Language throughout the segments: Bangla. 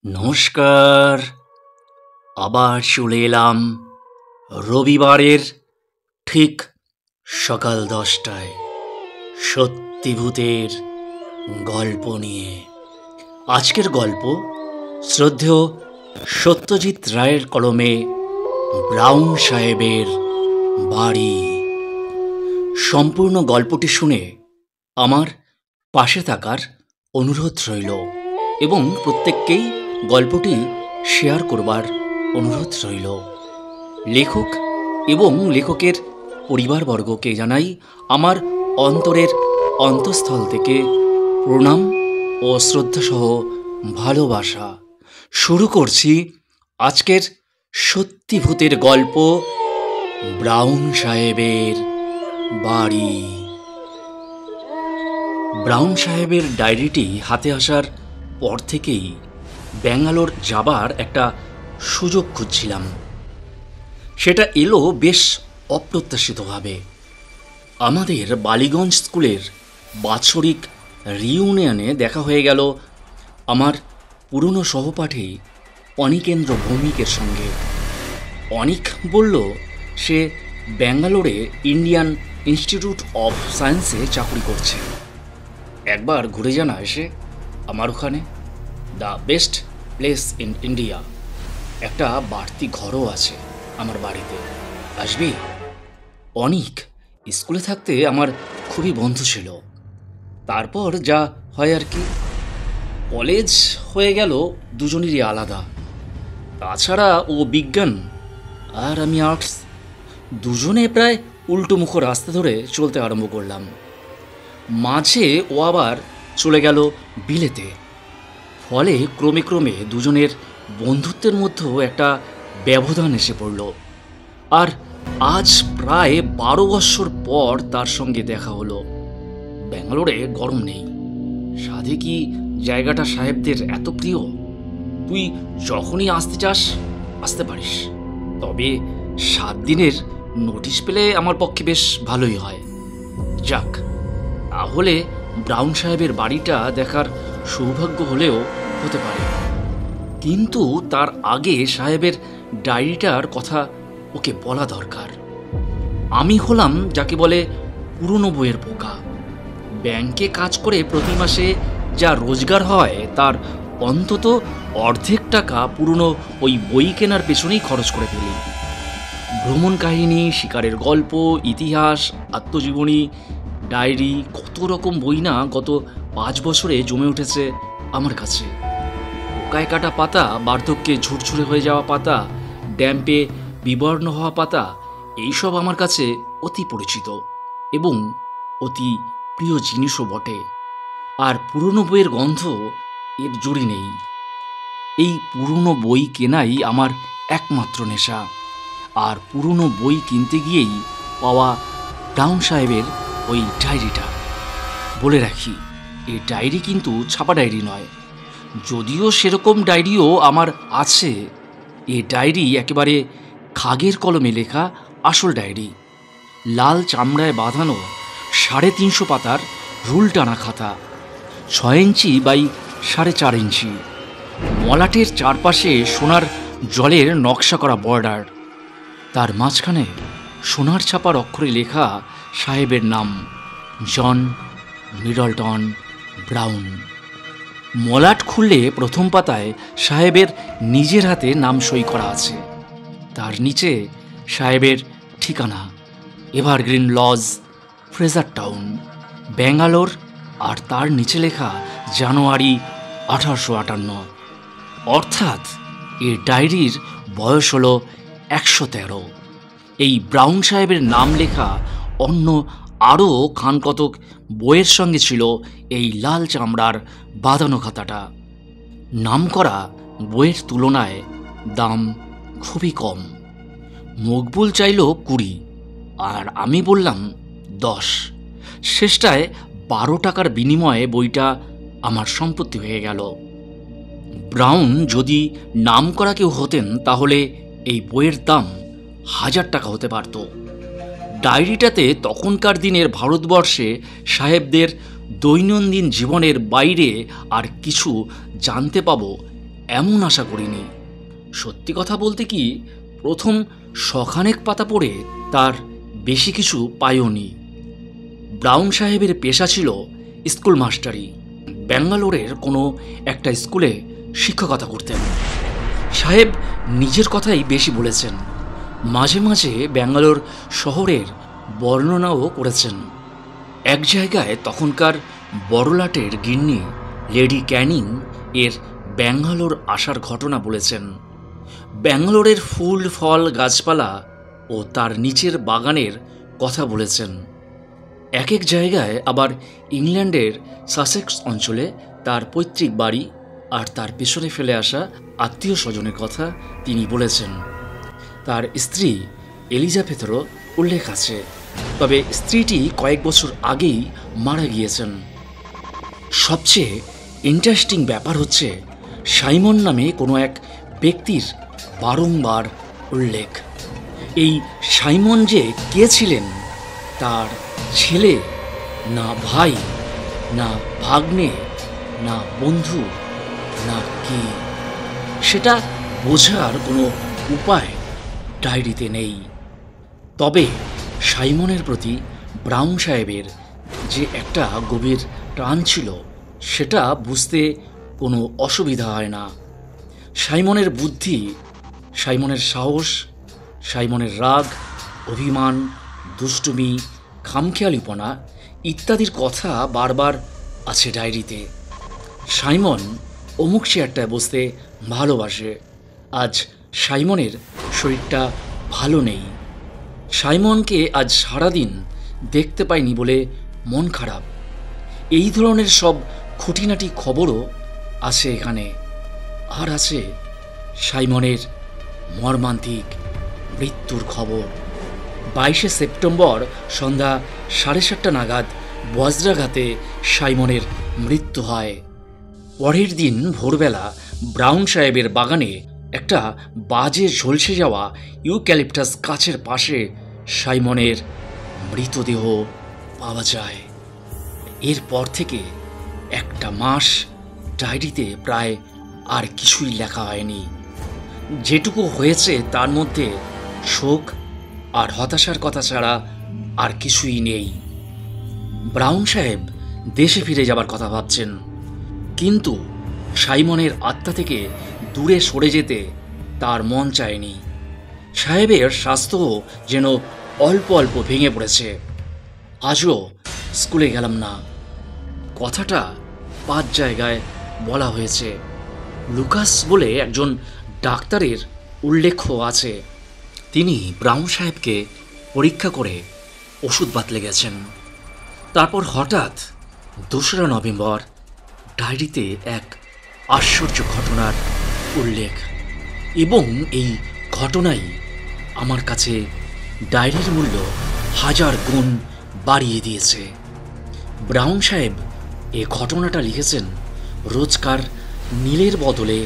নমস্কার। আবার চলে এলাম রবিবারের ঠিক সকাল 10টায় সত্যিভূতের গল্প নিয়ে। আজকের গল্প শ্রদ্ধেয় সত্যজিৎ রায়ের কলমে ব্রাউন সাহেবের বাড়ি। সম্পূর্ণ গল্পটি শুনে আমার পাশে থাকার অনুরোধ রইল এবং প্রত্যেককেই গল্পটি শেয়ার করবার অনুরোধ রইল। লেখক এবং লেখকের পরিবারবর্গকে জানাই আমার অন্তরের অন্তঃস্থল থেকে প্রণাম ও শ্রদ্ধাসহ ভালোবাসা। শুরু করছি আজকের সত্যিভূতের গল্প, ব্রাউন সাহেবের বাড়ি। ব্রাউন সাহেবের ডায়েরিটি হাতে আসার পর থেকেই ব্যাঙ্গালোর যাবার একটা সুযোগ খুঁজছিলাম। সেটা এলো বেশ অপ্রত্যাশিতভাবে। আমাদের বালিগঞ্জ স্কুলের বাৎসরিক রিইউনিয়নে দেখা হয়ে গেল আমার পুরনো সহপাঠী অনিকেন্দ্র ভৌমিকের সঙ্গে। অনিক বলল সে ব্যাঙ্গালোরে ইন্ডিয়ান ইনস্টিটিউট অফ সায়েন্সে চাকরি করছে। একবার ঘুরে জানা এসে আমার ওখানে, the best place in India, একটা বাড়তি ঘরও আছে আমার বাড়িতে, আসবি? অনিক স্কুলে থাকতে আমার খুবই বন্ধু ছিল। তারপর যা হয় আর কি, কলেজ হয়ে গেল দুজনেরই আলাদা। তাছাড়া ও বিজ্ঞান আর আমি আর্টস, দুজনে প্রায় উল্টো মুখো রাস্তা ধরে চলতে আরম্ভ করলাম। মাঝে ও আবার চলে গেল বিলেতে। ফলে ক্রমে ক্রমে দুজনের বন্ধুত্বের মধ্যেও একটা ব্যবধান এসে পড়ল। আর আজ প্রায় 12 বৎসর পর তার সঙ্গে দেখা হলো। ব্যাঙ্গালোরে গরম নেই। সাধে কি জায়গাটা সাহেবদের এত প্রিয়? তুই যখনই আসতে চাস আসতে পারিস, তবে 7 দিনের নোটিশ পেলে আমার পক্ষে বেশ ভালোই হয়। যাক, তাহলে ব্রাউন সাহেবের বাড়িটা দেখার সৌভাগ্য হলেও হতে পারে। কিন্তু তার আগে সাহেবের ডায়েরিটার কথা ওকে বলা দরকার। আমি হলাম যাকে বলে পুরনো বইয়ের পোকা। ব্যাংকে কাজ করে প্রতি মাসে যা রোজগার হয় তার অন্তত অর্ধেক টাকা পুরনো ওই বই কেনার পেছনেই খরচ করে ফেলি। ভ্রমণ কাহিনী, শিকারের গল্প, ইতিহাস, আত্মজীবনী, ডায়েরি, কত রকম বই না গত 5 বছরে জমে উঠেছে আমার কাছে। পোকায় কাটা পাতা, বার্ধক্যে ঝুরঝুরে হয়ে যাওয়া পাতা, ড্যাম্পে বিবর্ণ হওয়া পাতা, এইসব আমার কাছে অতি পরিচিত এবং অতি প্রিয় জিনিসও বটে। আর পুরনো বইয়ের গন্ধ এর জুড়ি নেই। এই পুরনো বই কেনাই আমার একমাত্র নেশা। আর পুরনো বই কিনতে গিয়েই পাওয়া ব্রাউন সাহেবের ওই ডায়েরিটা। বলে রাখি, এই ডায়েরি কিন্তু ছাপা ডায়েরি নয়, যদিও সেরকম ডায়েরিও আমার আছে। এই ডায়েরি একেবারে খাগের কলমে লেখা আসল ডায়েরি। লাল চামড়ায় বাঁধানো 350 পাতার রুল টানা খাতা, 6 ইঞ্চি বাই 4.5 ইঞ্চি, মলাটের চারপাশে সোনার জলের নকশা করা বর্ডার। তার মাঝখানে সোনার ছাপার অক্ষরে লেখা সাহেবের নাম, জন মিডলটন ব্রাউন। মলাট খুললে প্রথম পাতায় সাহেবের নিজের হাতে নাম সই করা আছে। তার নিচে সাহেবের ঠিকানা, Evergreen Lodge, Frazer Town, Bangalore. আর তার নিচে লেখা জানুয়ারি 1858। অর্থাৎ এই ডায়েরির বয়স হলো 113। এই ব্রাউন সাহেবের নাম লেখা অন্য আরও খানকতক বইয়ের সঙ্গে ছিল এই লাল চামড়ার বাঁধানো খাতাটা। নাম করা বইয়ের তুলনায় দাম খুবই কম। মকবুল চাইল 20 আর আমি বললাম 10। শেষটায় 12 টাকার বিনিময়ে বইটা আমার সম্পত্তি হয়ে গেল। ব্রাউন যদি নাম করা কেউ হতেন তাহলে এই বইয়ের দাম 1000 টাকা হতে পারত। ডায়েরিটাতে তখনকার দিনের ভারতবর্ষে সাহেবদের দৈনন্দিন জীবনের বাইরে আর কিছু জানতে পাবো এমন আশা করিনি। সত্যি কথা বলতে কি, প্রথম শখানেক পাতা পড়ে তার বেশি কিছু পাইওনি। ব্রাউন সাহেবের পেশা ছিল স্কুল মাস্টারি। ব্যাঙ্গালোরের কোনো একটা স্কুলে শিক্ষকতা করতেন। সাহেব নিজের কথাই বেশি বলেছেন, মাঝে মাঝে ব্যাঙ্গালোর শহরের বর্ণনাও করেছেন। এক জায়গায় তখনকার বড়লাটের গিন্নি লেডি ক্যানিং এর ব্যাঙ্গালোর আসার ঘটনা বলেছেন। ব্যাঙ্গালোরের ফুল ফল গাছপালা ও তার নিচের বাগানের কথা বলেছেন। এক এক জায়গায় আবার ইংল্যান্ডের সাসেক্স অঞ্চলে তার পৈতৃক বাড়ি আর তার পেছনে ফেলে আসা আত্মীয় স্বজনের কথা তিনি বলেছেন। তার স্ত্রী এলিজাবেথেরও উল্লেখ আছে, তবে স্ত্রীটি কয়েক বছর আগেই মারা গিয়েছেন। সবচেয়ে ইন্টারেস্টিং ব্যাপার হচ্ছে সাইমন নামে কোনো এক ব্যক্তির বারংবার উল্লেখ। এই সাইমন যে কে ছিলেন, তার ছেলে না ভাই না ভাগ্নে না বন্ধু না কি, সেটা বোঝার কোনো উপায় ডায়েরিতে নেই। তবে সাইমনের প্রতি ব্রাউন সাহেবের যে একটা গভীর টান ছিল, সেটা বুঝতে কোনো অসুবিধা হয় না। সাইমনের বুদ্ধি, সাইমনের সাহস, সাইমনের রাগ, অভিমান, দুষ্টুমি, খামখেয়ালিপনা ইত্যাদির কথা বারবার আছে ডায়েরিতে। সাইমন অমুক চেয়ারটায় বসতে ভালোবাসে, আজ সাইমনের শরীরটা ভালো নেই। সাইমনকে আজ সারাদিন দেখতে পাইনি বলে মন খারাপ। এই ধরনের সব খুঁটিনাটি খবরও আছে এখানে। আর আছে সাইমনের মর্মান্তিক মৃত্যুর খবর। 22শে সেপ্টেম্বর সন্ধ্যা 7:30 নাগাদ বজ্রাঘাতে সাইমনের মৃত্যু হয়। পরের দিন ভোরবেলা ব্রাউন সাহেবের বাগানে একটা বাজে ঝলসে যাওয়া ইউক্যালিপটাস গাছের পাশে সাইমনের মৃতদেহ পাওয়া যায়। এরপর থেকে একটা মাস ডায়েরিতে প্রায় আর কিছুই লেখা হয়নি। যেটুকু হয়েছে তার মধ্যে শোক আর হতাশার কথা ছাড়া আর কিছুই নেই। ব্রাউন সাহেব দেশে ফিরে যাবার কথা ভাবছেন, কিন্তু সাইমনের আত্মা থেকে দূরে সরে যেতে তার মন চায়নি। সাহেবের স্বাস্থ্য যেন অল্প অল্প ভেঙে পড়েছে। আজও স্কুলে গেলাম না, কথাটা 5 জায়গায় বলা হয়েছে। লুকাস বলে একজন ডাক্তারের উল্লেখ আছে, তিনি ব্রাউন সাহেবকে পরীক্ষা করে ওষুধ বাতলে গেছেন। তারপর হঠাৎ 2রা নভেম্বর ডায়েরিতে এক আশ্চর্য ঘটনার উল্লেখ, এবং এই ঘটনাই আমার কাছে ডায়েরির মূল্য 1000 গুণ বাড়িয়ে দিয়েছে। ব্রাউন সাহেব এ ঘটনাটা লিখেছেন রোজকার নীলের বদলে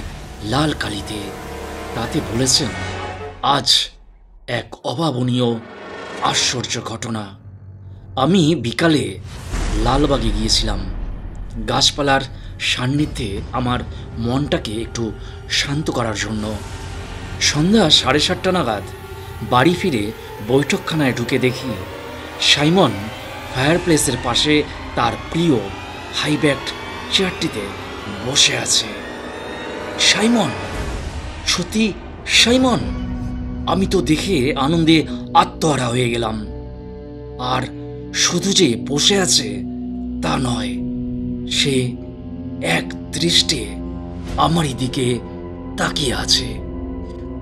লাল কালিতে। তাতে বলেছেন, আজ এক অভাবনীয় আশ্চর্য ঘটনা। আমি বিকালে লালবাগে গিয়েছিলাম গাছপালার সান্নিধ্যে আমার মনটাকে একটু শান্ত করার জন্য। সন্ধ্যা 7:30 নাগাদ বাড়ি ফিরে বৈঠকখানায় ঢুকে দেখি সাইমন ফায়ারপ্লেসের পাশে তার প্রিয় হাইব্যাকড চেয়ারটিতে বসে আছে। সাইমন, সত্যি সাইমন! আমি তো দেখে আনন্দে আত্মহারা হয়ে গেলাম। আর শুধু যে বসে আছে তা নয়, সে এক দৃষ্টে আমারই দিকে তাকিয়ে আছে,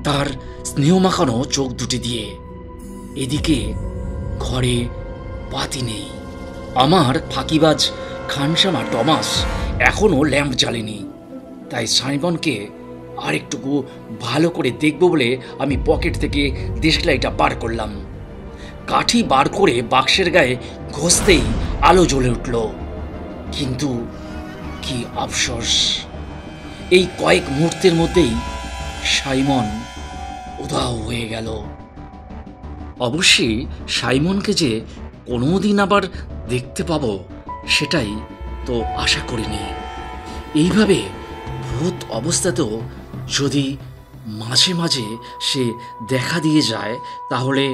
তার স্নেহ মাখানো চোখ দুটি দিয়ে। এদিকে ঘরে বাতি নেই। আমার ফাঁকিবাজ খানসামা টমাস এখনো ল্যাম্প জ্বালেনি, তাই সাইমনকে আরেকটুকু ভালো করে দেখব বলে আমি পকেট থেকে দেশলাইটা বার করলাম। কাঠি বার করে বাক্সের গায়ে ঘষতেই আলো জ্বলে উঠল। কিন্তু কি আফসোস, এই কয়েক মুহূর্তের মধ্যেই সাইমন উধাও হয়ে গেল। অবশ্যই সাইমনকে যে কোনোদিন আবার দেখতে পাবো সেটাই তো আশা করিনি। এইভাবে ভূত অবস্থাতেও যদি মাঝে মাঝে সে দেখা দিয়ে যায়, তাহলে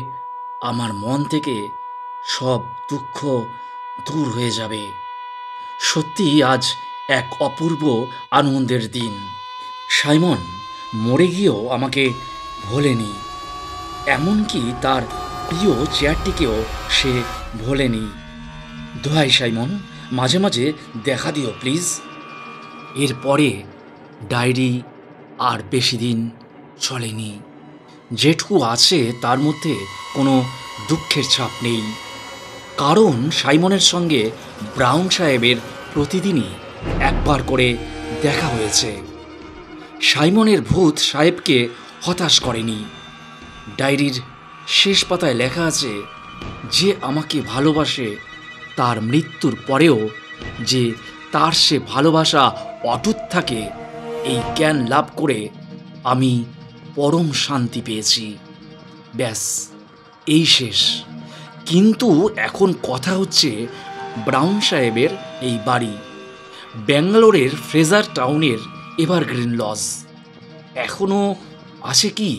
আমার মন থেকে সব দুঃখ দূর হয়ে যাবে। সত্যি আজ এক অপূর্ব আনন্দের দিন। সাইমন মরে গিয়েও আমাকে ভোলেনি, এমনকি তার প্রিয় চেয়ারটিকেও সে ভোলেনি। দোহাই সাইমন, মাঝে মাঝে দেখা দিও প্লিজ। এরপরে ডায়েরি আর বেশি দিন চলেনি। যেটুকু আছে তার মধ্যে কোনো দুঃখের ছাপ নেই, কারণ সাইমনের সঙ্গে ব্রাউন সাহেবের প্রতিদিনই একবার করে দেখা হয়েছে। সাইমনের ভূত সাহেবকে হতাশ করেনি। ডায়েরির শেষ পাতায় লেখা আছে, যে আমাকে ভালোবাসে তার মৃত্যুর পরেও যে তার সে ভালোবাসা অটুট থাকে, এই জ্ঞান লাভ করে আমি পরম শান্তি পেয়েছি। ব্যাস, এই শেষ। কিন্তু এখন কথা হচ্ছে ব্রাউন সাহেবের এই বাড়ি, ব্যাঙ্গালোরের ফ্রেজার টাউনের এভারগ্রিন লজ এখনও আছে কি?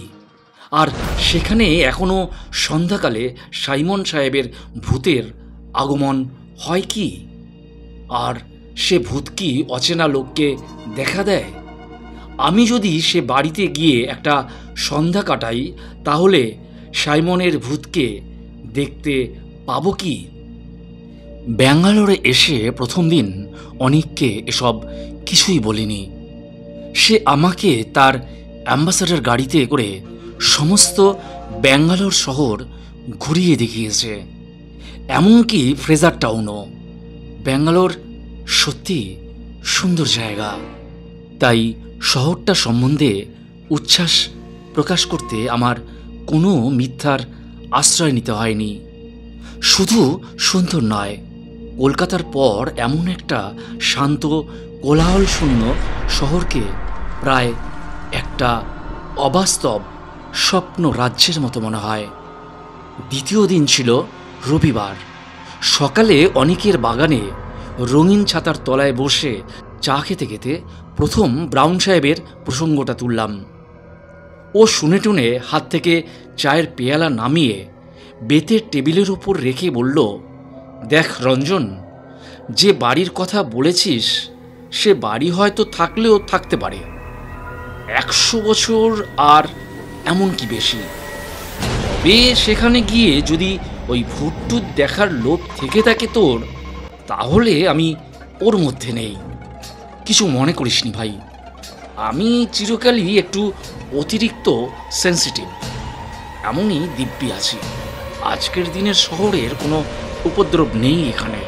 আর সেখানে এখনও সন্ধ্যাকালে সাইমন সাহেবের ভূতের আগমন হয় কি? আর সে ভূত কি অচেনা লোককে দেখা দেয়? আমি যদি সে বাড়িতে গিয়ে একটা সন্ধ্যা কাটাই, তাহলে সাইমনের ভূতকে দেখতে পাবো কি? ব্যাঙ্গালোরে এসে প্রথম দিন অনিককে এসব কিছুই বলিনি। সে আমাকে তার অ্যাম্বাসাডার গাড়িতে করে সমস্ত ব্যাঙ্গালোর শহর ঘুরিয়ে দেখিয়েছে, এমনকি ফ্রেজার টাউনও। ব্যাঙ্গালোর সত্যি সুন্দর জায়গা, তাই শহরটা সম্বন্ধে উচ্ছ্বাস প্রকাশ করতে আমার কোনো মিথ্যার আশ্রয় নিতে হয়নি। শুধু সুন্দর নয়, কলকাতার পর এমন একটা শান্ত কোলাহলশূন্য শহরকে প্রায় একটা অবাস্তব স্বপ্ন রাজ্যের মতো মনে হয়। দ্বিতীয় দিন ছিল রবিবার। সকালে অনেকের বাগানে রঙিন ছাতার তলায় বসে চা খেতে খেতে প্রথম ব্রাউন সাহেবের প্রসঙ্গটা তুললাম। ও শুনে টুনে হাত থেকে চায়ের পেয়ালা নামিয়ে বেতের টেবিলের উপর রেখে বলল, দেখ রঞ্জন, যে বাড়ির কথা বলেছিস সে বাড়ি হয়তো থাকলেও থাকতে পারে 100 বছর, আর এমন কি বেশি। তবে সেখানে গিয়ে যদি ওই ভূতটুত দেখার লোভ থেকে থাকে তোর, তাহলে আমি ওর মধ্যে নেই। কিছু মনে করিসনি ভাই, আমি চিরকালই একটু অতিরিক্ত সেন্সিটিভ, এমনই দিব্যি আছি। আজকের দিনের শহরের কোনো উপদ্রব নেই এখানে।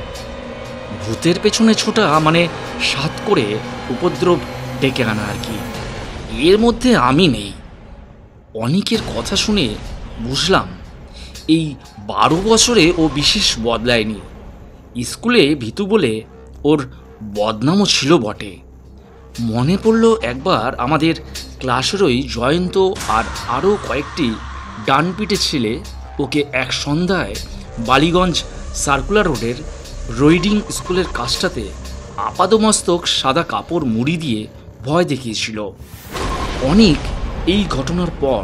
ভূতের পেছনে ছোটা মানে সাত করে উপদ্রব ডেকে আনা আর কি, এর মধ্যে আমি নেই। অনেকের কথা শুনে বুঝলাম এই 12 বছরে ও বিশেষ বদলায়নি। স্কুলে ভীতু বলে ওর বদনামও ছিল বটে। মনে পড়ল একবার আমাদের ক্লাসেরই জয়ন্ত আর আরও কয়েকটি ডানপিটে ছেলে ওকে এক সন্ধ্যায় বালিগঞ্জ সার্কুলার রোডের রোইডিং স্কুলের কাজটাতে আপাদমস্তক সাদা কাপড় মুড়ি দিয়ে ভয় দেখিয়েছিল। অনেক এই ঘটনার পর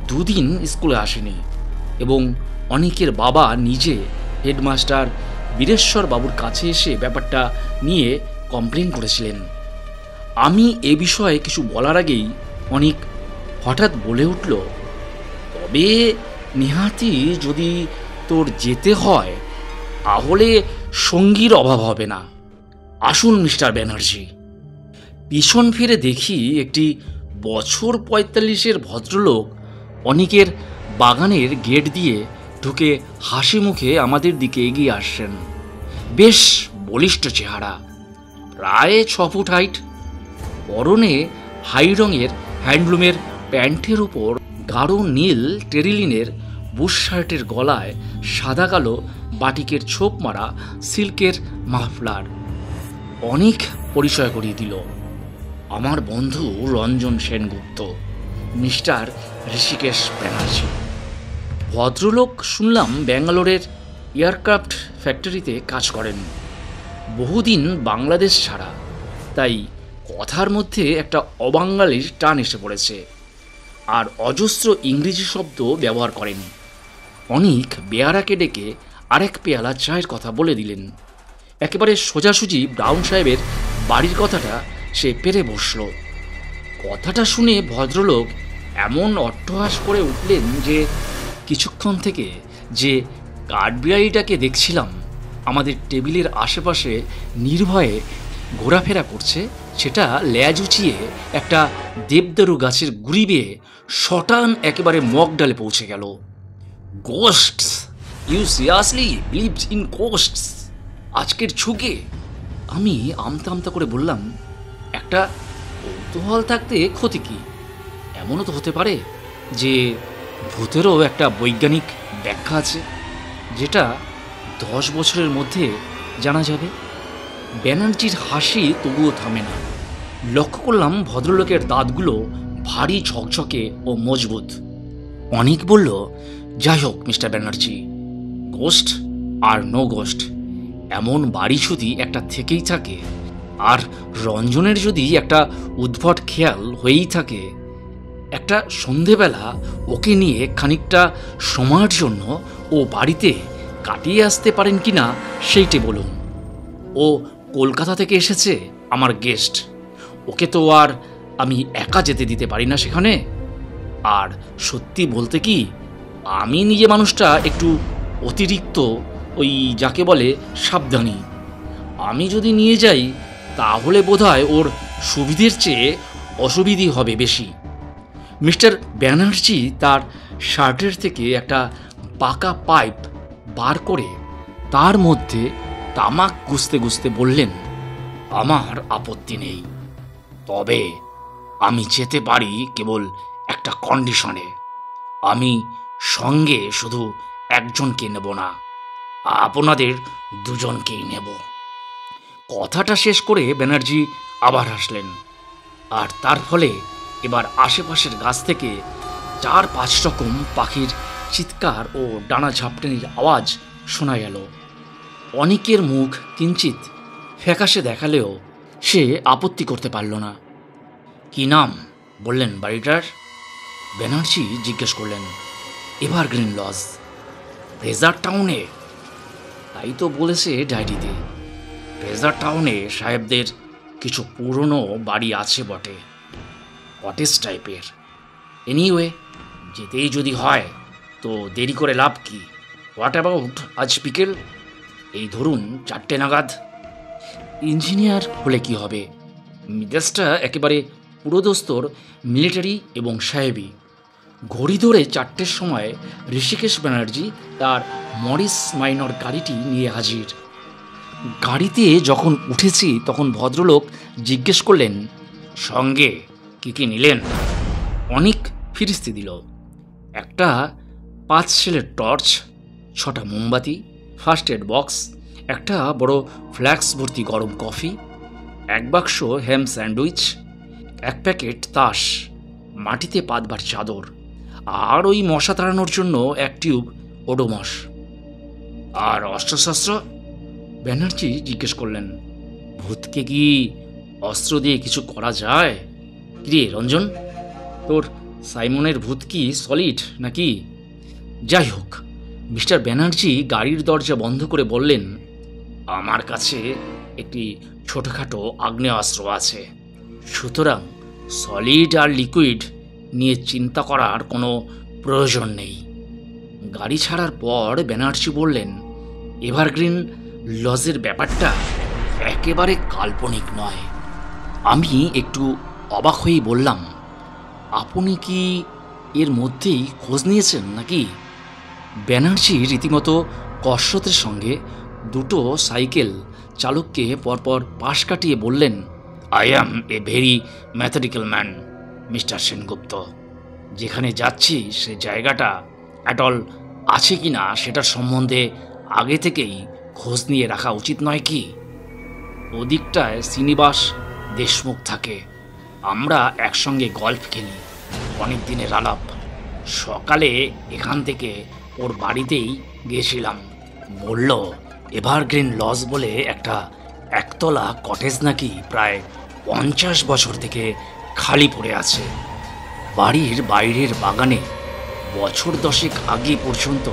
2 দিন স্কুলে আসেনি এবং অনেকের বাবা নিজে হেডমাস্টার বীরেশ্বর বাবুর কাছে এসে ব্যাপারটা নিয়ে কমপ্লেন করেছিলেন। আমি এ বিষয়ে কিছু বলার আগেই অনেক হঠাৎ বলে উঠল, তবে নেহাতি যদি তোর যেতে হয় তাহলে সঙ্গীর অভাব হবে না। আসুন মিস্টার ব্যানার্জি। পিছন ফিরে দেখি একটি বছর 45-এর ভদ্রলোক অনেকের বাগানের গেট দিয়ে ঢুকে হাসি মুখে আমাদের দিকে এগিয়ে আসছেন। বেশ বলিষ্ঠ চেহারা, প্রায় 6 ফুট হাইট, পরনে হাই রঙের হ্যান্ডলুমের প্যান্টের উপর গাঢ় নীল টেরিলিনের বুশ শার্টের গলায় সাদা কালো বাটিকের ছোপ মারা সিল্কের মাফলার। অনেক পরিচয় করিয়ে দিল, আমার বন্ধু রঞ্জন সেনগুপ্ত, মিস্টার ঋষিকেশ ব্যানার্জি। ভদ্রলোক শুনলাম ব্যাঙ্গালোরের এয়ারক্রাফট ফ্যাক্টরিতে কাজ করেন, বহুদিন বাংলাদেশ ছাড়া, তাই কথার মধ্যে একটা অবাঙালির টান এসে পড়েছে, আর অজস্র ইংরেজি শব্দ ব্যবহার করেন। অনিক বেয়ারাকে ডেকে আরেক পেয়ালা চায়ের কথা বলে দিলেন। একেবারে সোজাসুজি ব্রাউন সাহেবের বাড়ির কথাটা সে পেরে বসল। কথাটা শুনে ভদ্রলোক এমন অট্টহাস করে উঠলেন যে কিছুক্ষণ থেকে যে কাঠবিড়ালিটাকে দেখছিলাম আমাদের টেবিলের আশেপাশে নির্ভয়ে ঘোরাফেরা করছে, সেটা ল্যাজ উঁচিয়ে একটা দেবদারু গাছের গুড়ি বেয়ে শটান একেবারে মগডালে পৌঁছে গেল। Ghosts! You seriously believed in ghosts? আজকের ঝুঁকে? আমি আমতা আমতা করে বললাম, একটা কৌতূহল থাকতে ক্ষতি কি? এমনও তো হতে পারে যে ভূতেরও একটা বৈজ্ঞানিক ব্যাখ্যা আছে, যেটা 10 বছরের মধ্যে জানা যাবে। ব্যানার্জির হাসি তবুও থামে না। লক্ষ্য করলাম ভদ্রলোকের দাঁতগুলো ভারী ঝকঝকে ও মজবুত। অনেক বলল, যাই হোক মিস্টার ব্যানার্জি, গোস্ট আর নো গোস্ট, এমন বাড়ি যদি একটা থেকেই থাকে, আর রঞ্জনের যদি একটা উদ্ভট খেয়াল হয়েই থাকে, একটা সন্ধেবেলা ওকে নিয়ে খানিকটা সময়ের জন্য ও বাড়িতে কাটিয়ে আসতে পারেন কি না সেইটে বলুন। ও কলকাতা থেকে এসেছে, আমার গেস্ট। ওকে তো আর আমি একা যেতে দিতে পারি না সেখানে। আর সত্যি বলতে কি, আমি নিজে মানুষটা একটু অতিরিক্ত, ওই যাকে বলে সাবধানী। আমি যদি নিয়ে যাই তাহলে বোধহয় ওর সুবিধের চেয়ে অসুবিধে হবে বেশি। মিস্টার ব্যানার্জি তার শার্টের থেকে একটা পাকা পাইপ বার করে তার মধ্যে তামাক গুছতে গুছতে বললেন, আমার আপত্তি নেই, তবে আমি যেতে পারি কেবল একটা কন্ডিশনে। আমি সঙ্গে শুধু একজনকে নেব না, আপনাদের দুজনকেই নেব। কথাটা শেষ করে ব্যানার্জি আবার হাসলেন, আর তার ফলে এবার আশেপাশের গাছ থেকে 4-5 রকম পাখির চিৎকার ও ডানা ঝাপটানির আওয়াজ শোনা গেল। অনেকের মুখ কিঞ্চিত ফ্যাকাশে দেখালেও সে আপত্তি করতে পারল না। কি নাম বললেন বাড়িটার? ব্যানার্জি জিজ্ঞেস করলেন। এভারগ্রিন লজ, রেজার টাউনে। তাই তো বলেছে ডায়েরিতে। রেজার টাউনে সাহেবদের কিছু পুরনো বাড়ি আছে বটে, কটেজ টাইপের। এনিওয়ে, যেতেই যদি হয় তো দেরি করে লাভ কি? হোয়াট অ্যাবাউট আজ বিকেল, এই ধরুন 4টে নাগাদ? ইঞ্জিনিয়ার হলে কি হবে, মেজাজটা একেবারে পুরোদস্তর মিলিটারি এবং সাহেবি। ঘড়ি ধরে 4টের সময় ঋষিকেশ ব্যানার্জি তার মরিস মাইনর গাড়িটি নিয়ে হাজির। গাড়িতে যখন উঠেছি তখন ভদ্রলোক জিজ্ঞেস করলেন, সঙ্গে কি কি নিলেন? অনেক ফিরিস্তি দিল। একটা 5 সেলের টর্চ, 6টা মোমবাতি, ফার্স্ট এড বক্স, একটা বড় ফ্ল্যাক্স ভর্তি গরম কফি, 1 বাক্স হ্যাম স্যান্ডউইচ, 1 প্যাকেট তাস, মাটিতে পাতবার চাদর, আর ওই মশা তাড়ানোর জন্য 1 টিউব ওডোমস। আর অস্ত্রশস্ত্র? ব্যানার্জি জিজ্ঞেস করলেন। ভূতকে কি অস্ত্র দিয়ে কিছু করা যায়? কিরে রঞ্জন, তোর সাইমনের ভূত কি সলিড নাকি? যাই হোক, মিস্টার ব্যানার্জি গাড়ির দরজা বন্ধ করে বললেন, আমার কাছে একটি ছোটোখাটো আগ্নেয়াস্ত্র আছে, সুতরাং সলিড আর লিকুইড নিয়ে চিন্তা করার কোনো প্রয়োজন নেই। গাড়ি ছাড়ার পর ব্যানার্জি বললেন, এভারগ্রিন লজের ব্যাপারটা একেবারে কাল্পনিক নয়। আমি একটু অবাক হয়েই বললাম, আপনি কি এর মধ্যেই খোঁজ নিয়েছেন নাকি? ব্যানার্জি রীতিমতো কসরতের সঙ্গে 2টো সাইকেল চালককে পরপর পাশ কাটিয়ে বললেন, I am a very mathematical man, mister Sengupta. যেখানে যাচ্ছি সে জায়গাটা অ্যাটল আছে কি না সেটার সম্বন্ধে আগে থেকেই খোঁজ নিয়ে রাখা উচিত নয় কি? ওদিকটায় শ্রীনিবাস দেশমুখ থাকে, আমরা একসঙ্গে গল্ফ খেলি, অনেক দিনের আলাপ। সকালে এখান থেকে ওর বাড়িতেই গেছিলাম। বলল এভারগ্রিন লজ বলে একটা 1তলা কটেজ নাকি প্রায় 50 বছর থেকে খালি পড়ে আছে। বাড়ির বাইরের বাগানে বছর 10 আগে পর্যন্ত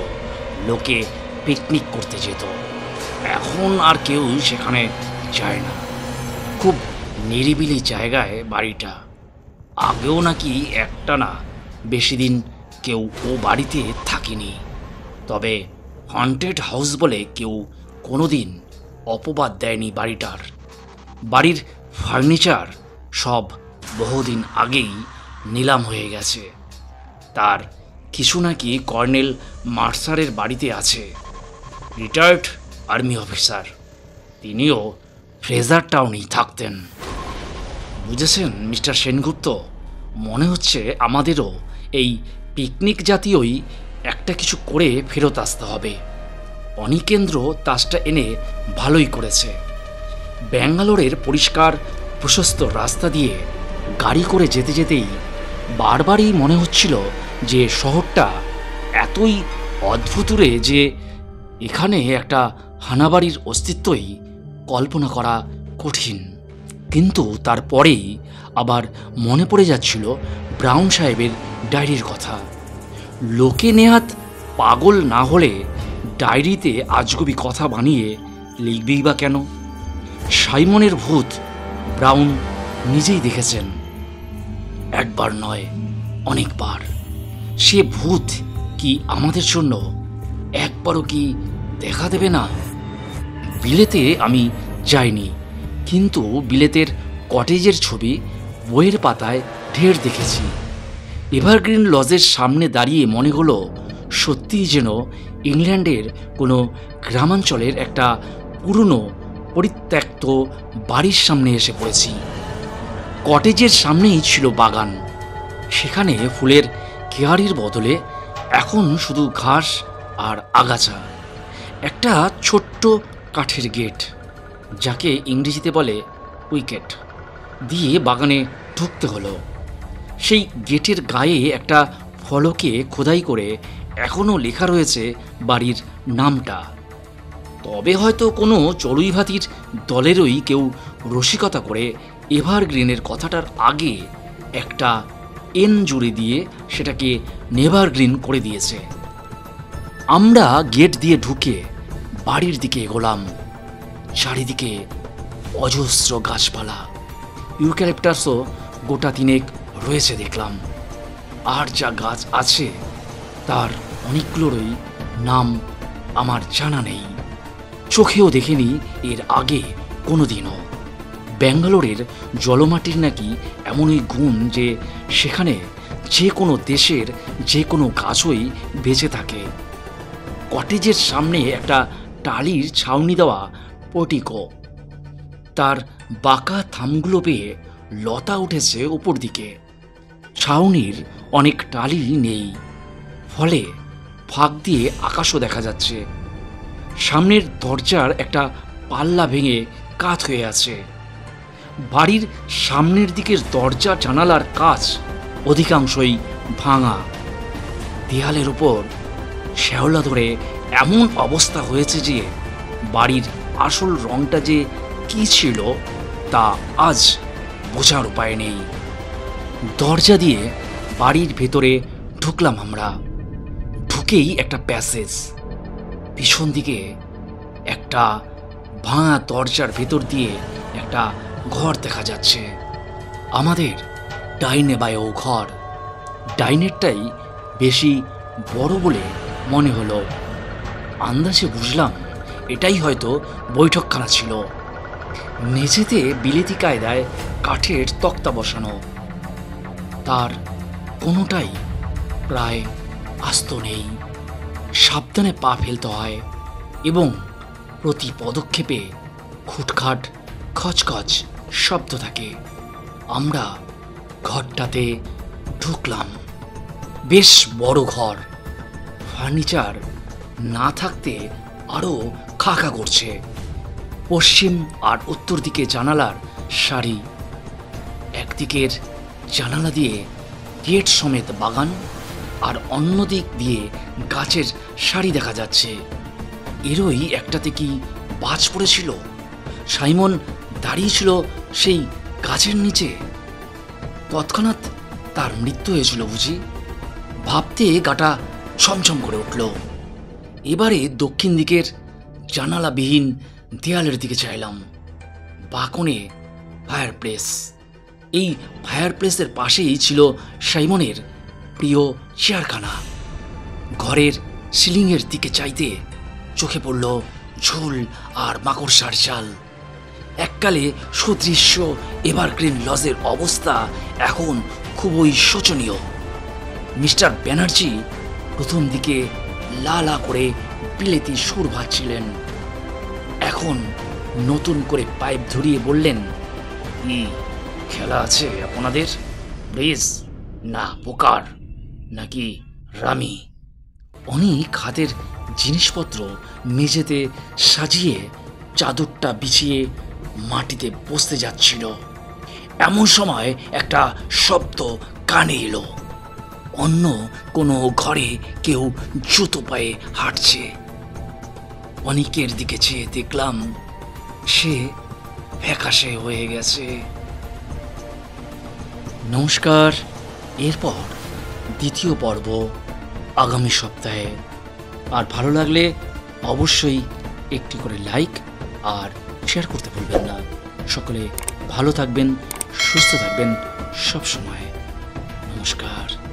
লোকে পিকনিক করতে যেত, এখন আর কেউ সেখানে যায় না। খুব নিরিবিলি জায়গায় বাড়িটা। আগেও নাকি একটা না বেশি দিন কেউ ও বাড়িতে থাকেনি। তবে হন্টেড হাউস বলে কেউ কোনোদিন অপবাদ দেয়নি বাড়িটার। বাড়ির ফার্নিচার সব বহুদিন আগেই নিলাম হয়ে গেছে। তার কিছু নাকি কর্নেল মার্সারের বাড়িতে আছে, রিটায়ার্ড আর্মি অফিসার। তিনিও ফ্রেজার টাউনেই থাকতেন। বুঝেছেন মিস্টার সেনগুপ্ত, মনে হচ্ছে আমাদেরও এই পিকনিক জাতীয়ই একটা কিছু করে ফেরত আসতে হবে। অনিকেন্দ্র তাসটা এনে ভালোই করেছে। ব্যাঙ্গালোরের পরিষ্কার প্রশস্ত রাস্তা দিয়ে গাড়ি করে যেতে যেতেই বারবারই মনে হচ্ছিল যে শহরটা এতই অদ্ভুতুরে যে এখানে একটা হানাবাড়ির অস্তিত্বই কল্পনা করা কঠিন। কিন্তু তারপরেই আবার মনে পড়ে যাচ্ছিল ব্রাউন সাহেবের ডায়েরির কথা। লোকে নেহাত পাগল না হলে ডায়েরিতে আজগুবি কথা বানিয়ে লিখবেই বা কেন? সাইমনের ভূত ব্রাউন নিজেই দেখেছেন, একবার নয় অনেকবার। সে ভূত কি আমাদের জন্য একবারও কি দেখা দেবে না? বিলেতে আমি যাইনি, কিন্তু বিলেতের কটেজের ছবি বইয়ের পাতায় ঢের দেখেছি। এভারগ্রিন লজের সামনে দাঁড়িয়ে মনে হলো সত্যিই যেন ইংল্যান্ডের কোনো গ্রামাঞ্চলের একটা পুরনো পরিত্যক্ত বাড়ির সামনে এসে পড়েছি। কটেজের সামনেই ছিল বাগান। সেখানে ফুলের কেয়ারির বদলে এখন শুধু ঘাস আর আগাছা। একটা ছোট্ট কাঠের গেট, যাকে ইংরেজিতে বলে উইকেট, দিয়ে বাগানে ঢুকতে হলো। সেই গেটের গায়ে একটা ফলকে খোদাই করে এখনও লেখা রয়েছে বাড়ির নামটা। তবে হয়তো কোনো চড়ুই ভাতির দলেরই কেউ রসিকতা করে এভারগ্রিনের কথাটার আগে একটা এন জুড়ে দিয়ে সেটাকে নেভারগ্রিন করে দিয়েছে। আমরা গেট দিয়ে ঢুকে বাড়ির দিকে এগোলাম। চারিদিকে অজস্র গাছপালা, ইউক্যালিপটাসও গোটা তিনেক রয়েছে দেখলাম। আর যা গাছ আছে তার অনেকগুলোরই নাম আমার জানা নেই, চোখেও দেখিনি এর আগে কোনোদিনও। ব্যাঙ্গালোরের জলমাটির নাকি এমনই গুণ যে সেখানে যে কোনো দেশের যে কোনো গাছই বেঁচে থাকে। কটেজের সামনে একটা টালির ছাউনি দেওয়া পোর্টিকো, তার বাঁকা থামগুলো পেয়ে লতা উঠেছে উপর দিকে। ছাউনির অনেক টালি নেই, ফলে ফাঁক দিয়ে আকাশও দেখা যাচ্ছে। সামনের দরজার একটা পাল্লা ভেঙে কাত হয়ে আছে। বাড়ির সামনের দিকের দরজা জানালার কাচ অধিকাংশই ভাঙা। দেয়ালের উপর শ্যাওলা ধরে এমন অবস্থা হয়েছে যে বাড়ির আসল রংটা যে কী ছিল তা আজ বোঝার উপায় নেই। দরজা দিয়ে বাড়ির ভেতরে ঢুকলাম আমরা। ঢুকেই একটা প্যাসেজ, পিছন দিকে একটা ভাঙা দরজার ভেতর দিয়ে একটা ঘর দেখা যাচ্ছে। আমাদের ডাইনে বায়ও ঘর। ডাইনেরটাই বেশি বড় বলে মনে হলো। আন্দাজে বুঝলাম এটাই হয়তো বৈঠকখানা ছিল। মেঝেতে বিলেতি কায়দায় কাঠের তক্তা বসানো, তার কোনোটাই প্রায় আস্ত নেই। সাবধানে পা ফেলতে হয় এবং প্রতি পদক্ষেপে খুটখাট খচখচ শব্দ থাকে। আমরা ঘরটাতে ঢুকলাম। বেশ বড় ঘর। ফার্নিচার না থাকতে আরও খা খা করছে। পশ্চিম আর উত্তর দিকে জানালার সারি। একদিকের জানালা দিয়ে গেট সমেত বাগান, আর অন্য দিক দিয়ে গাছের সারি দেখা যাচ্ছে। এরই একটাতে কি বাজ পড়েছিল? সাইমন দাঁড়িয়েছিল সেই গাছের নিচে তৎক্ষণাৎ তার মৃত্যু হয়েছিল বুঝি। ভাবতে গাটা ছমছম করে উঠল। এবারে দক্ষিণ দিকের জানালাবিহীন দেয়ালের দিকে চাইলাম। বাকনে ফায়ার প্লেস। এই ফায়ার প্লেসের পাশেই ছিল সাইমনের প্রিয় চেয়ারখানা। ঘরের সিলিংয়ের দিকে চাইতে চোখে পড়ল ঝোল আর মাকড়সার চাল। এককালে সুদৃশ্য এভারগ্রিন লজের অবস্থা এখন খুবই শোচনীয়। মিস্টার ব্যানার্জি প্রথম দিকে লালা করে বিলেতি সুর ভাজছিলেন। এখন নতুন করে পাইপ ধরিয়ে বললেন, কি খেলা আছে আপনাদের? প্লিজ, না পোকার নাকি রামি? অনেক হাতের জিনিসপত্র মেঝেতে সাজিয়ে চাদরটা বিছিয়ে মাটিতে বসতে যাচ্ছিল। এমন সময় একটা শব্দ কানে এলো। অন্য কোনো ঘরে কেউ জুতো পায়ে হাঁটছে। অনেকের দিকে চেয়ে দেখলাম সে ফ্যাকাশে হয়ে গেছে। নমস্কার। এরপর দ্বিতীয় পর্ব আগামী সপ্তাহে। আর ভালো লাগলে অবশ্যই একটি করে লাইক আর শেয়ার করতে ভুলবেন না। সকলে ভালো থাকবেন, সুস্থ থাকবেন সব সময়। নমস্কার।